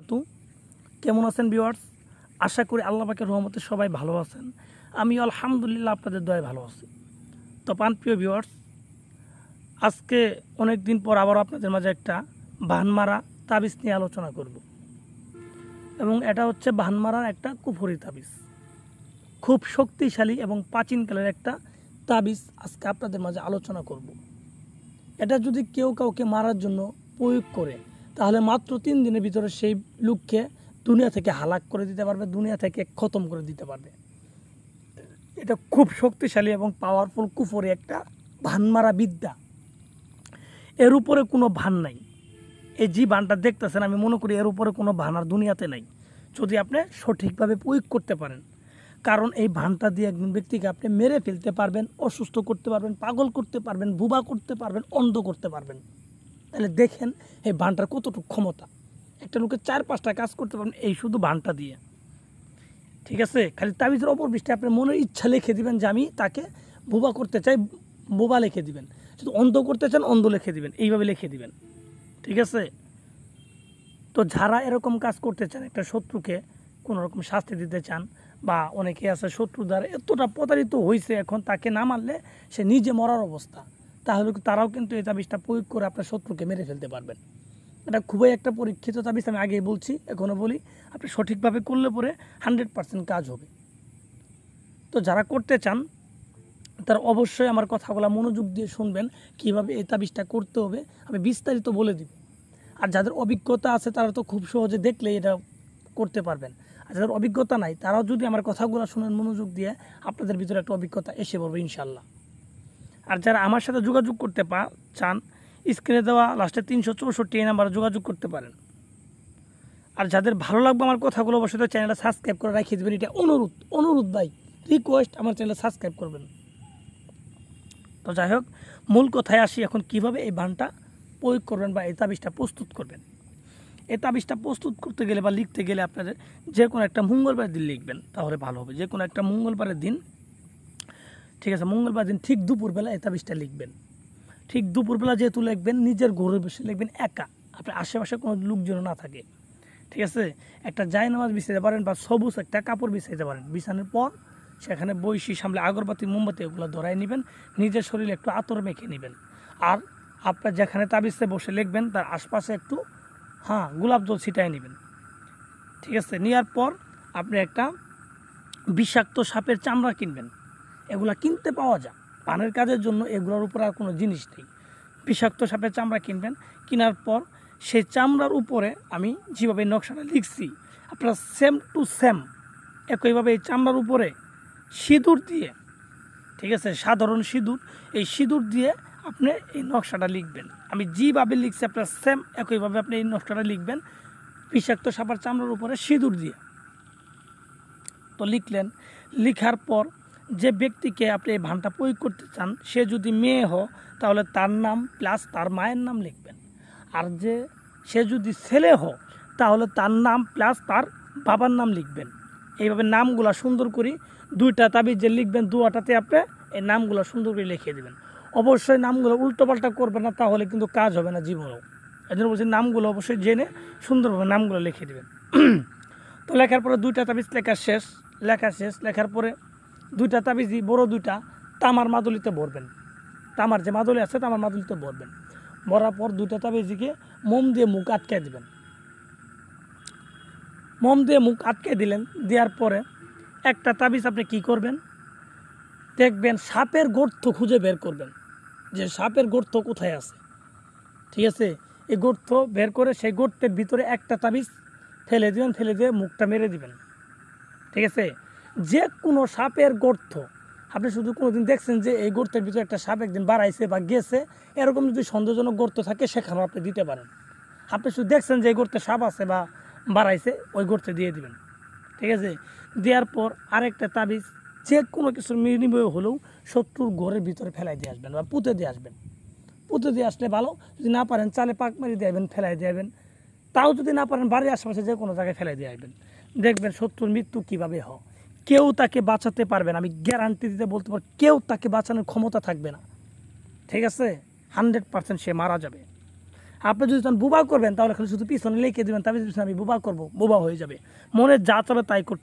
তো কেমন আছেন ভিউয়ার্স? আশা করি আল্লাহ পাকের রহমতে সবাই ভালো আছেন। আমি আলহামদুলিল্লাহ আপনাদের দয়ায় ভালো আছি। তো প্রিয় ভিউয়ার্স, আজকে অনেক দিন পর আবার আপনাদের মাঝে একটা বাহানমারা তাবিজ নিয়ে আলোচনা করব। এবং এটা হচ্ছে বাহানমারার একটা কুফরি তাবিজ, খুব শক্তিশালী এবং প্রাচীনকালের একটা তাবিজ। আজকে আপনাদের মাঝে আলোচনা করব। এটা যদি কেউ কাউকে মারার জন্য প্রয়োগ করে, তাহলে মাত্র 3 দিনের ভিতরে সেই লোককে দুনিয়া থেকে হালাক করে দিতে পারবে, দুনিয়া থেকে খতম করে দিতে পারবে। এটা খুব শক্তিশালী এবং পাওয়ারফুল কুফরি একটা ভানমারা বিদ্যা। এর উপরে কোনো ভান নাই। এই যে ভানটা দেখতেছেন, আমি মনে করি এর উপরে কোনো ভান আর দুনিয়াতে নাই, যদি আপনি সঠিকভাবে প্রয়োগ করতে পারেন। কারণ এই ভানটা দিয়ে একজন ব্যক্তিকে আপনি মেরে ফেলতে পারবেন, অসুস্থ করতে পারবেন, পাগল করতে পারবেন, বুবা করতে পারবেন, অন্ধ করতে পারবেন। তাহলে দেখেন এই ভানটার কতটুকু ক্ষমতা। একটা লোকের 4-5টা কাজ করতে পারবেন এই শুধু ভানটা দিয়ে। ঠিক আছে, খালি তাবিজের অপর পৃষ্ঠে আপনার মনের ইচ্ছা লিখে দিবেন যে আমি তাকে বোবা করতে চাই, বোবা লিখে দিবেন। যদি অন্ধ করতে চান অন্ধ লিখে দিবেন, এইভাবে লিখে দিবেন। ঠিক আছে, তো যারা এরকম কাজ করতে চান, একটা শত্রুকে কোনো রকম শাস্তি দিতে চান, বা অনেকে আছে শত্রু দ্বারা এতটা প্রতারিত হয়েছে, এখন তাকে না মারলে সে নিজে মরার অবস্থা, তাহলে তারাও কিন্তু এই তাবিজটা প্রয়োগ করে আপনার শত্রুকে মেরে ফেলতে পারবেন। এটা খুবই একটা পরীক্ষিত তাবিজ, আমি আগেই বলছি, এখনও বলি, আপনি সঠিকভাবে করলে পরে 100% কাজ হবে। তো যারা করতে চান তারা অবশ্যই আমার কথাগুলো মনোযোগ দিয়ে শুনবেন, কীভাবে এই তাবিজটা করতে হবে আমি বিস্তারিত বলে দিব। আর যাদের অভিজ্ঞতা আছে তারা তো খুব সহজে দেখলে এটা করতে পারবেন। আর যাদের অভিজ্ঞতা নাই তারাও যদি আমার কথাগুলো শুনেন মনোযোগ দিয়ে, আপনাদের ভিতরে একটা অভিজ্ঞতা এসে পড়বে ইনশাল্লাহ। আর যারা আমার সাথে যোগাযোগ করতে চান, স্ক্রিনে দেওয়া লাস্টে 364 এই নাম্বারে যোগাযোগ করতে পারেন। আর যাদের ভালো লাগবে আমার কথাগুলো, অবশ্যই চ্যানেলটা সাবস্ক্রাইব করে রাখিয়ে দেবেন। এটা অনুরোধ ভাই, রিকোয়েস্ট, আমার চ্যানেলটা সাবস্ক্রাইব করবেন। তো যাই হোক, মূল কথায় আসি, এখন কিভাবে এই বানটা প্রয়োগ করবেন বা এই তাবিজটা প্রস্তুত করবেন। এই তাবিজটা প্রস্তুত করতে গেলে বা লিখতে গেলে আপনাদের যে কোনো একটা মঙ্গলবারের দিন লিখবেন, তাহলে ভালো হবে। যে কোনো একটা মঙ্গলবারের দিন, ঠিক আছে, মঙ্গলবার দিন ঠিক দুপুরবেলা এই তাবিজটা লিখবেন। ঠিক দুপুরবেলা যেহেতু লিখবেন, নিজের ঘরে বসে লিখবেন, একা, আপনার আশেপাশে কোনো লোকজন না থাকে। ঠিক আছে, একটা জায়নামাজ বিছাইতে পারেন বা সবুজ একটা কাপড় বিছাইতে পারেন। বিছানোর পর সেখানে বৈশি, সামলে আগরবাতি, মোমবাতি এগুলো ধরাই নেবেন, নিজের শরীরে একটু আতর মেখে নেবেন। আর আপনার যেখানে তাবিজে বসে লিখবেন তার আশপাশে একটু গোলাপ জল ছিটাই নেবেন। ঠিক আছে, নেওয়ার পর আপনি একটা বিষাক্ত সাপের চামড়া কিনবেন। এগুলা কিনতে পাওয়া যায় পানের কাজের জন্য, এগুলোর উপর আর কোনো জিনিস নেই। বিষাক্ত সাপের চামড়া কিনবেন। কেনার পর সেই চামড়ার উপরে আমি যেভাবে নকশাটা লিখছি, আপনারা সেম টু সেম একইভাবে এই চামড়ার উপরে সিঁদুর দিয়ে, ঠিক আছে, সাধারণ সিঁদুর, এই সিঁদুর দিয়ে আপনি এই নকশাটা লিখবেন। আমি যেভাবে লিখছি আপনার সেম একইভাবে আপনি এই নকশাটা লিখবেন, বিষাক্ত সাপের চামড়ার উপরে সিঁদুর দিয়ে। তো লিখলেন, লিখার পর যে ব্যক্তিকে আপনি এই ভানটা প্রয়োগ করতে চান, সে যদি মেয়ে হয় তাহলে তার নাম প্লাস তার মায়ের নাম লিখবেন। আর সে যদি ছেলে হয় তাহলে তার নাম প্লাস তার বাবার নাম লিখবেন। এইভাবে নামগুলা সুন্দর করে 2টা তাবিজ যে লিখবেন, 2টাতে আপনি এই নামগুলো সুন্দর করে লিখে দেবেন। অবশ্যই নামগুলো উল্টোপাল্টা করবেন না, তাহলে কিন্তু কাজ হবে না জীবনেও। এই জন্য বলছি নামগুলো অবশ্যই জেনে সুন্দরভাবে নামগুলো লিখে দেবেন। তো লেখার পরে 2টা তাবিজ লেখা শেষ। লেখার পরে 2টা তাবিজই বড় 2টা তামার মাদুলিতে ভরবেন। তামার যে মাদুলি আছে, তামার মাদুলিতে ভরবেন। ভরার পর 2টা তাবিজকে মোম দিয়ে মুখ আটকে দিবেন। মোম দিয়ে মুখ আটকে দিলেন। দেওয়ার পরে একটা তাবিজ আপনি কি করবেন, দেখবেন সাপের গর্ত খুঁজে বের করবেন, যে সাপের গর্ত কোথায় আছে। ঠিক আছে, এই গর্ত বের করে সেই গর্তের ভিতরে একটা তাবিজ ফেলে দিবেন, ফেলে দিয়ে মুখটা মেরে দিবেন। ঠিক আছে, যে কোনো সাপের গর্ত, আপনি শুধু কোনোদিন দেখছেন যে এই গর্তের ভিতরে একটা সাপ একদিন বাড়াইছে বা গেছে, এরকম যদি সন্দেহজনক গর্ত থাকে সেখানেও আপনি দিতে পারেন। আপনি শুধু দেখছেন যে এই গর্তে সাপ আছে বা বাড়াইছে, ওই গর্তে দিয়ে দিবেন। ঠিক আছে, দেওয়ার পর আরেকটা তাবিজ যে কোনো কিছুর বিনিময়ে হলেও শত্রুর ঘরের ভিতরে ফেলাই দিয়ে আসবেন বা পুঁতে দিয়ে আসবেন। পুঁতে দিয়ে আসলে ভালো, যদি না পারেন চালে পাক মারি দিয়ে আসবেন, ফেলাই দিয়ে আসবেন। তাও যদি না পারেন বাড়ির আশেপাশে যে কোনো জায়গায় ফেলাই দিয়ে আসবেন। দেখবেন শত্রুর মৃত্যু কীভাবে হয়, কেউ তাকে বাঁচাতে পারবে না। আমি গ্যারান্টি দিতে বলতে পারি, কেউ তাকে বাঁচানোর ক্ষমতা থাকবে না। ঠিক আছে, 100% সে মারা যাবে। আপনি যদি চান বোবা করবেন তাহলে খালি শুধু পিছনে লিখে দেবেন, তাহলে আমি বোবা করবো, বোবা হয়ে যাবে। মনে যা চলে তাই করতে